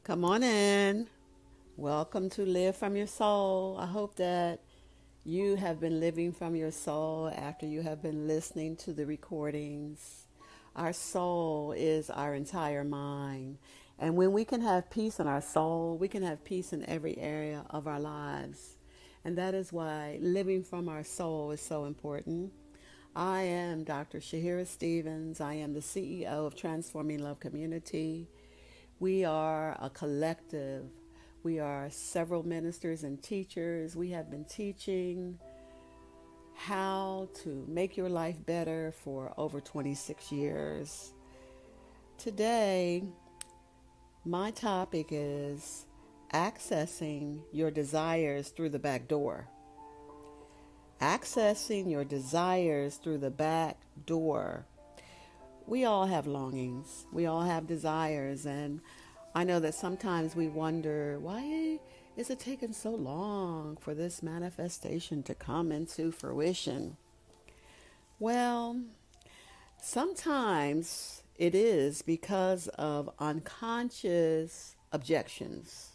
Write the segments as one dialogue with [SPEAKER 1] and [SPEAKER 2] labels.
[SPEAKER 1] Come on in. Welcome to Live from Your Soul. I hope that you have been living from your soul after you have been listening to the recordings. Our soul is our entire mind. And when we can have peace in our soul, we can have peace in every area of our lives. And that is why living from our soul is so important. I am Dr. Shaheerah Stevens. I am the CEO of Transforming Love Community. We are a collective. We are several ministers and teachers. We have been teaching how to make your life better for over 26 years. Today, my topic is accessing your desires through the back door. Accessing your desires through the back door. We all have longings. We all have desires. And I know that sometimes we wonder, why is it taking so long for this manifestation to come into fruition? Well, sometimes it is because of unconscious objections.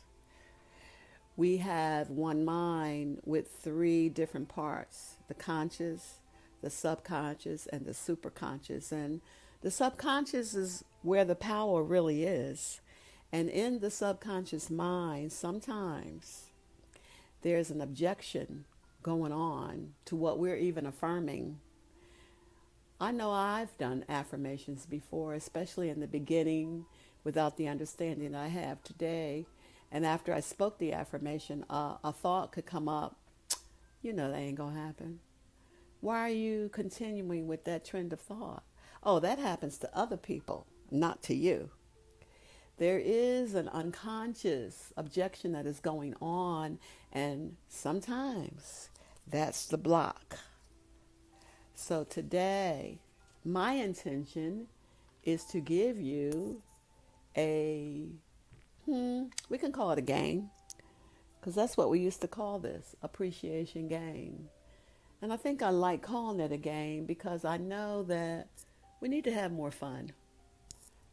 [SPEAKER 1] We have one mind with three different parts: the conscious, the subconscious, and the superconscious. And the subconscious is where the power really is. And in the subconscious mind, sometimes there's an objection going on to what we're even affirming. I know I've done affirmations before, especially in the beginning, without the understanding I have today. And after I spoke the affirmation, a thought could come up, that ain't going to happen. Why are you continuing with that trend of thought? Oh, that happens to other people, not to you. There is an unconscious objection that is going on, and sometimes that's the block. So today, my intention is to give you we can call it a game, because that's what we used to call this, appreciation game. And I think I like calling it a game because I know that we need to have more fun.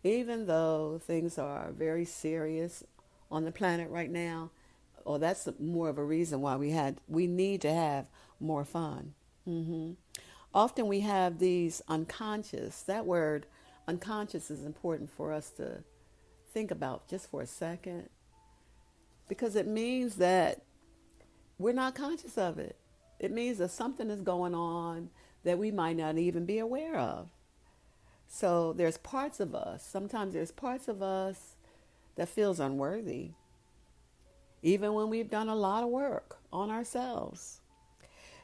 [SPEAKER 1] Even though things are very serious on the planet right now, that's more of a reason why we need to have more fun. Often we have these unconscious. That word unconscious is important for us to think about just for a second, because it means that we're not conscious of it. It means that something is going on that we might not even be aware of. So there's parts of us, sometimes there's parts of us that feels unworthy, even when we've done a lot of work on ourselves.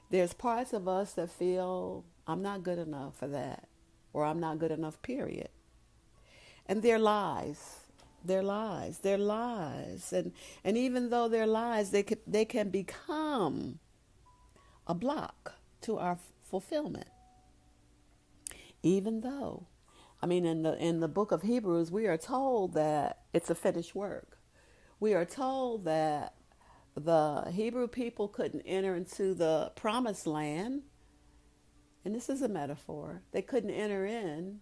[SPEAKER 1] There's parts of us that feel, I'm not good enough for that, or I'm not good enough, period. And they're lies. They're lies. They're lies. And even though they're lies, they can become a block to our fulfillment. Even though, in the book of Hebrews, we are told that it's a finished work. We are told that the Hebrew people couldn't enter into the promised land. And this is a metaphor. They couldn't enter in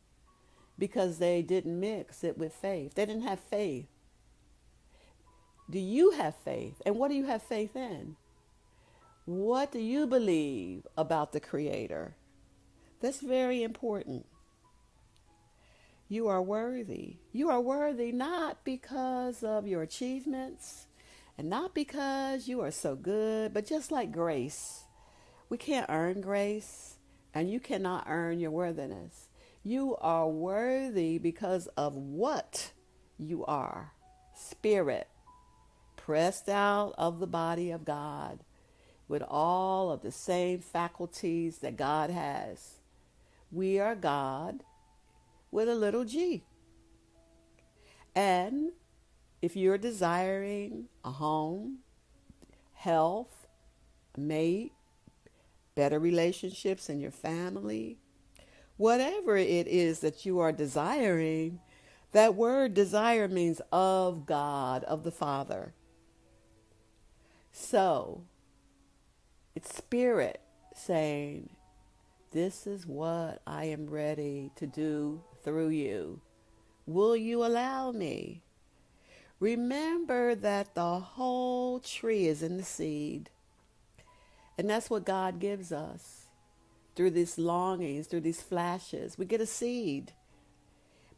[SPEAKER 1] because they didn't mix it with faith. They didn't have faith. Do you have faith? And what do you have faith in? What do you believe about the Creator? That's very important. You are worthy. You are worthy not because of your achievements and not because you are so good, but just like grace. We can't earn grace, and you cannot earn your worthiness. You are worthy because of what you are. Spirit, pressed out of the body of God with all of the same faculties that God has. We are God with a little g. And if you're desiring a home, health, a mate, better relationships in your family, whatever it is that you are desiring, that word desire means of God, of the Father. So, it's spirit saying, this is what I am ready to do through you. Will you allow me? Remember that the whole tree is in the seed. And that's what God gives us through these longings, through these flashes. We get a seed,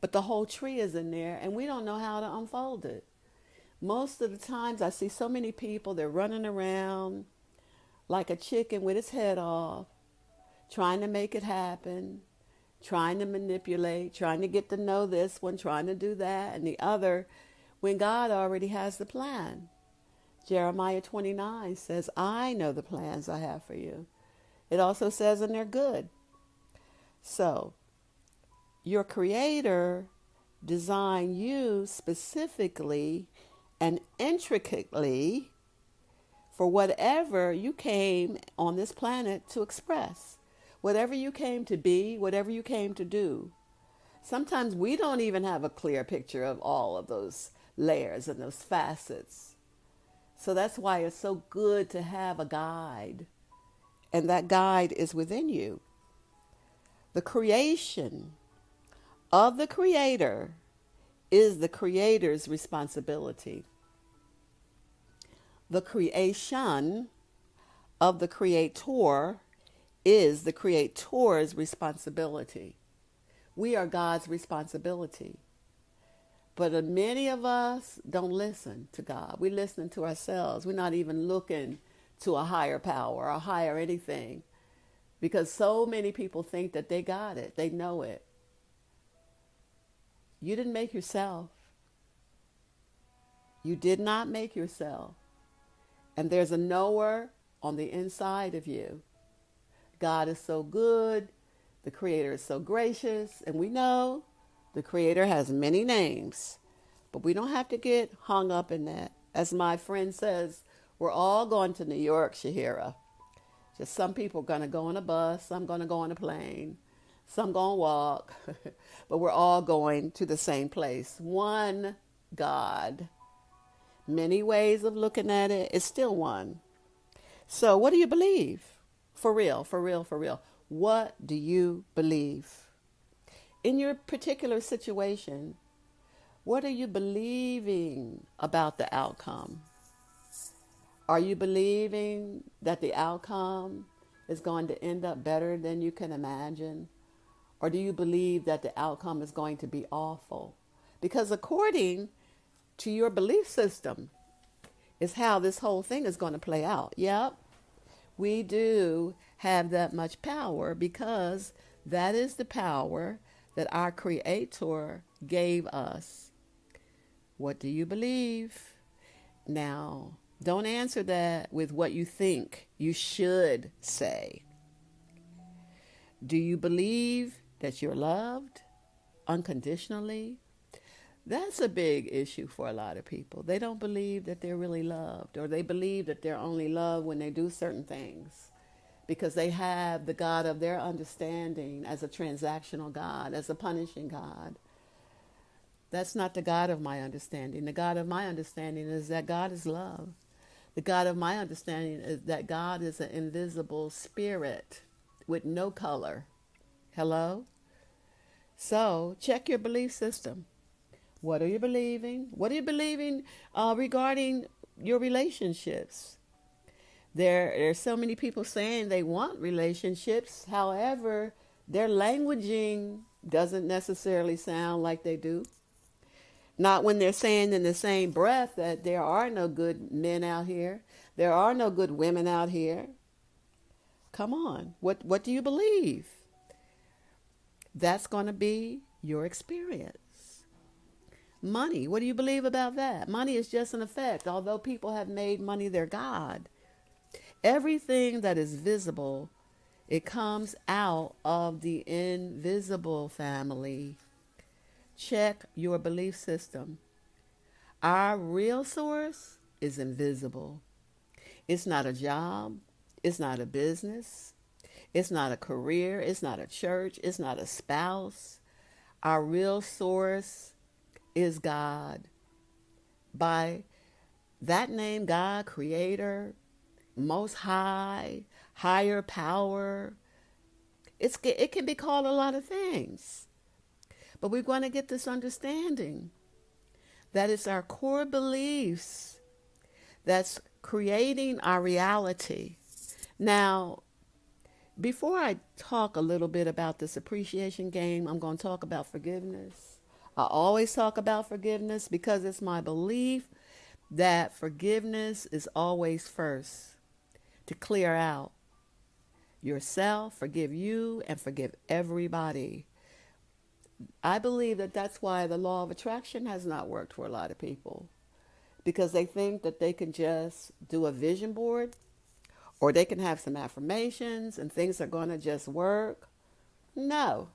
[SPEAKER 1] but the whole tree is in there, and we don't know how to unfold it. Most of the times I see so many people, they're running around like a chicken with its head off, trying to make it happen, trying to manipulate, trying to get to know this one, trying to do that and the other, when God already has the plan. Jeremiah 29 says, I know the plans I have for you. It also says, and they're good. So, your Creator designed you specifically and intricately for whatever you came on this planet to express, whatever you came to be, whatever you came to do. Sometimes we don't even have a clear picture of all of those layers and those facets. So that's why it's so good to have a guide, and that guide is within you. The creation of the Creator is the Creator's responsibility. The creation of the Creator is the Creator's responsibility. We are God's responsibility. But many of us don't listen to God. We're listening to ourselves. We're not even looking to a higher power, a higher anything, because so many people think that they got it. They know it. You didn't make yourself. You did not make yourself. And there's a knower on the inside of you. God is so good. The Creator is so gracious. And we know the Creator has many names. But we don't have to get hung up in that. As my friend says, we're all going to New York, Shaheerah. Just some people are going to go on a bus. Some going to go on a plane. Some going to walk. But we're all going to the same place. One God. Many ways of looking at it. It's still one. So what do you believe? For real, for real, for real. What do you believe? In your particular situation, what are you believing about the outcome? Are you believing that the outcome is going to end up better than you can imagine? Or do you believe that the outcome is going to be awful? Because according to your belief system is how this whole thing is going to play out. Yep, we do have that much power because that is the power that our Creator gave us. What do you believe? Now, don't answer that with what you think you should say. Do you believe that you're loved unconditionally? That's a big issue for a lot of people. They don't believe that they're really loved, or they believe that they're only loved when they do certain things because they have the God of their understanding as a transactional God, as a punishing God. That's not the God of my understanding. The God of my understanding is that God is love. The God of my understanding is that God is an invisible spirit with no color. Hello? So check your belief system. What are you believing? What are you believing regarding your relationships? There are so many people saying they want relationships. However, their languaging doesn't necessarily sound like they do. Not when they're saying in the same breath that there are no good men out here. There are no good women out here. Come on. What do you believe? That's going to be your experience. Money. What do you believe about that? Money is just an effect. Although people have made money their God, everything that is visible, it comes out of the invisible, family. Check your belief system. Our real source is invisible. It's not a job. It's not a business. It's not a career. It's not a church. It's not a spouse. Our real source is God. By that name, God, Creator, Most High, Higher Power, it can be called a lot of things. But we're going to get this understanding That is our core beliefs that's creating our reality. Now, before I talk a little bit about this appreciation game, I'm going to talk about forgiveness. I always talk about forgiveness because it's my belief that forgiveness is always first, to clear out yourself, forgive you, and forgive everybody. I believe that that's why the law of attraction has not worked for a lot of people, because they think that they can just do a vision board or they can have some affirmations and things are going to just work. No.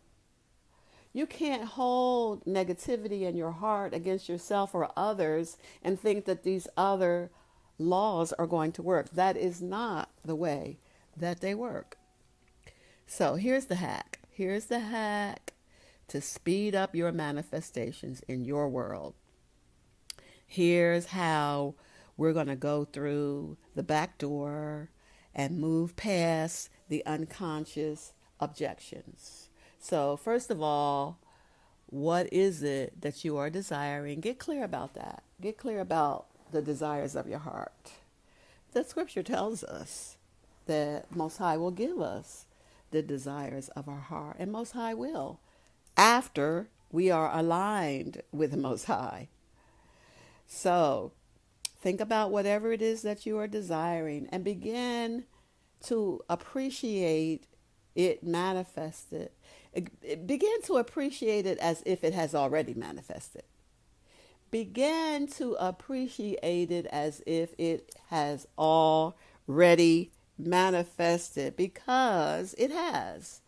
[SPEAKER 1] You can't hold negativity in your heart against yourself or others and think that these other laws are going to work. That is not the way that they work. So here's the hack. Here's the hack to speed up your manifestations in your world. Here's how we're going to go through the back door and move past the unconscious objections. So first of all, what is it that you are desiring? Get clear about that. Get clear about the desires of your heart. The scripture tells us that Most High will give us the desires of our heart, and Most High will, after we are aligned with the Most High. So think about whatever it is that you are desiring and begin to appreciate it manifested. Begin to appreciate it as if it has already manifested. Begin to appreciate it as if it has already manifested, because it has.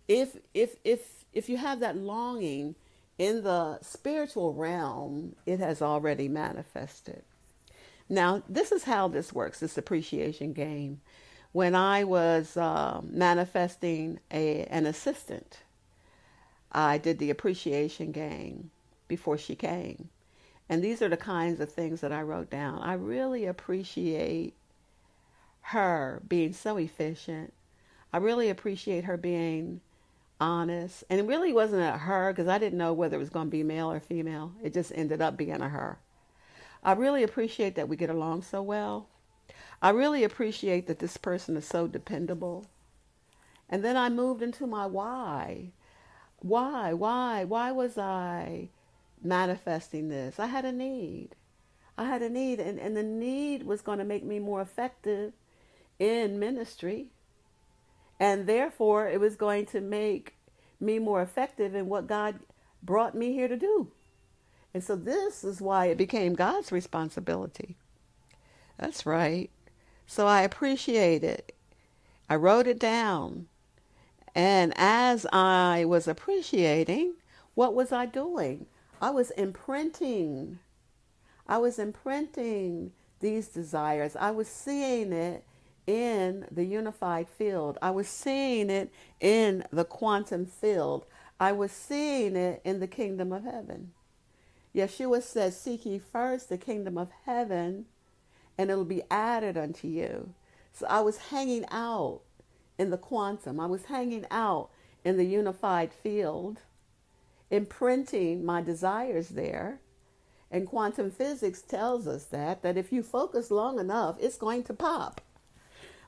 [SPEAKER 1] If you have that longing in the spiritual realm, it has already manifested. Now, this is how this works, this appreciation game. When I was manifesting an assistant, I did the appreciation game before she came. And these are the kinds of things that I wrote down. I really appreciate her being so efficient. I really appreciate her being honest. And it really wasn't a her, because I didn't know whether it was going to be male or female. It just ended up being a her. I really appreciate that we get along so well. I really appreciate that this person is so dependable. And then I moved into my why. Why was I manifesting this? I had a need. And the need was going to make me more effective in ministry. And therefore, it was going to make me more effective in what God brought me here to do. And so this is why it became God's responsibility. That's right. So I appreciate it. I wrote it down. And as I was appreciating, what was I doing? I was imprinting these desires. I was seeing it in the unified field. I was seeing it in the quantum field. I was seeing it in the kingdom of heaven. Yeshua says, seek ye first the kingdom of heaven, and it'll be added unto you. So I was hanging out in the quantum. I was hanging out in the unified field, imprinting my desires there. And quantum physics tells us that if you focus long enough, it's going to pop.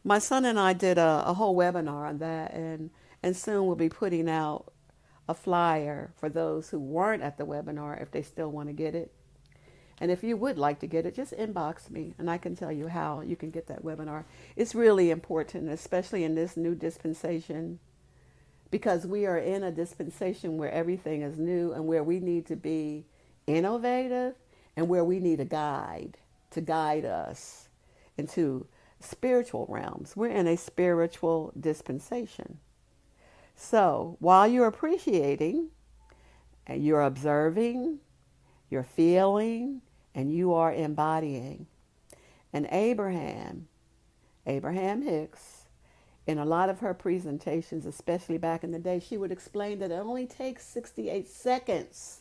[SPEAKER 1] My son and I did a whole webinar on that, and soon we'll be putting out a flyer for those who weren't at the webinar if they still want to get it. And if you would like to get it, just inbox me and I can tell you how you can get that webinar. It's really important, especially in this new dispensation, because we are in a dispensation where everything is new and where we need to be innovative and where we need a guide to guide us into spiritual realms. We're in a spiritual dispensation. So while you're appreciating and you're observing, you're feeling, and you are embodying. And Abraham Hicks, in a lot of her presentations, especially back in the day, she would explain that it only takes 68 seconds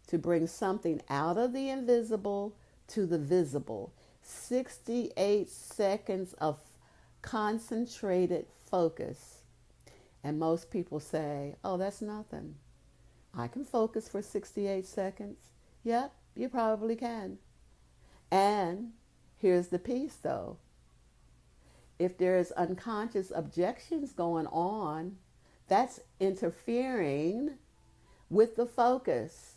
[SPEAKER 1] to bring something out of the invisible to the visible. 68 seconds of concentrated focus. And most people say, oh, that's nothing. I can focus for 68 seconds. Yep, you probably can. And here's the piece though. If there's unconscious objections going on, that's interfering with the focus.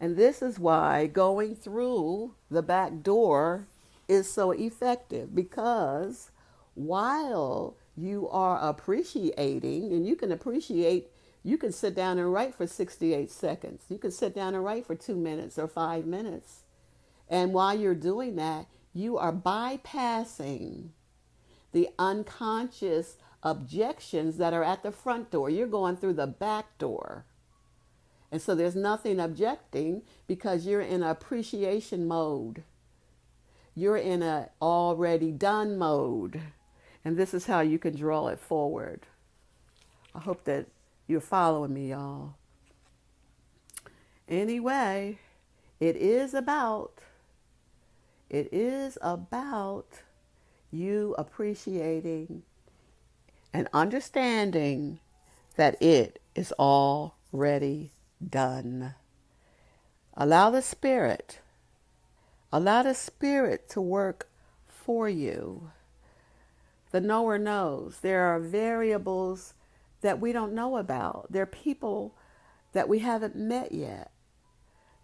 [SPEAKER 1] And this is why going through the back door is so effective, because while you are appreciating, and you can appreciate, you can sit down and write for 68 seconds. You can sit down and write for 2 minutes or 5 minutes. And while you're doing that, you are bypassing the unconscious objections that are at the front door. You're going through the back door. And so there's nothing objecting because you're in appreciation mode. You're in a already done mode. And this is how you can draw it forward. I hope that you're following me, y'all. Anyway, it is about you appreciating and understanding that it is already done. Allow the Spirit to work for you. The knower knows. There are variables that we don't know about. There are people that we haven't met yet.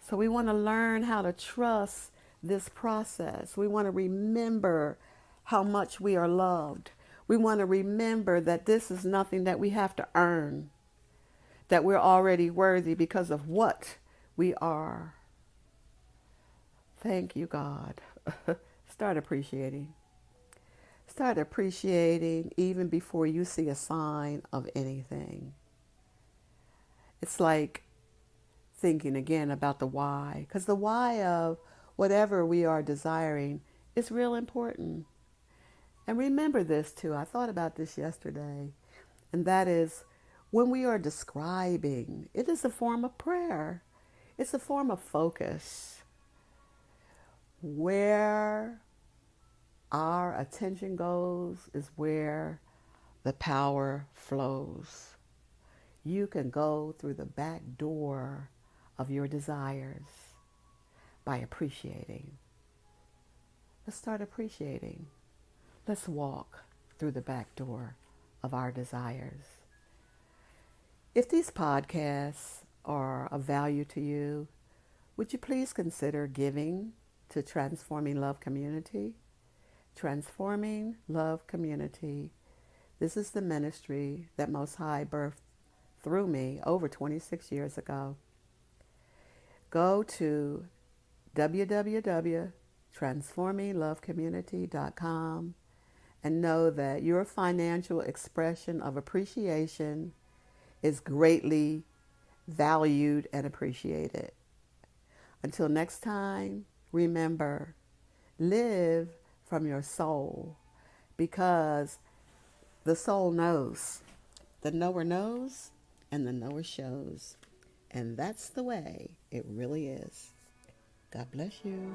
[SPEAKER 1] So we want to learn how to trust this process. We want to remember how much we are loved. We want to remember that this is nothing that we have to earn, that we're already worthy because of what we are. Thank you, God. Start appreciating. Start appreciating even before you see a sign of anything. It's like thinking again about the why, because the why of whatever we are desiring is real important. And remember this too. I thought about this yesterday, and that is when we are describing, it is a form of prayer. It's a form of focus. Where our attention goes is where the power flows. You can go through the back door of your desires by appreciating. Let's start appreciating. Let's walk through the back door of our desires. If these podcasts are of value to you, would you please consider giving to Transforming Love Community? Transforming Love Community. This is the ministry that Most High birthed through me over 26 years ago. Go to www.transforminglovecommunity.com and know that your financial expression of appreciation is greatly valued and appreciated. Until next time, remember, live from your soul, because the soul knows, the knower knows, and the knower shows. And that's the way it really is. God bless you.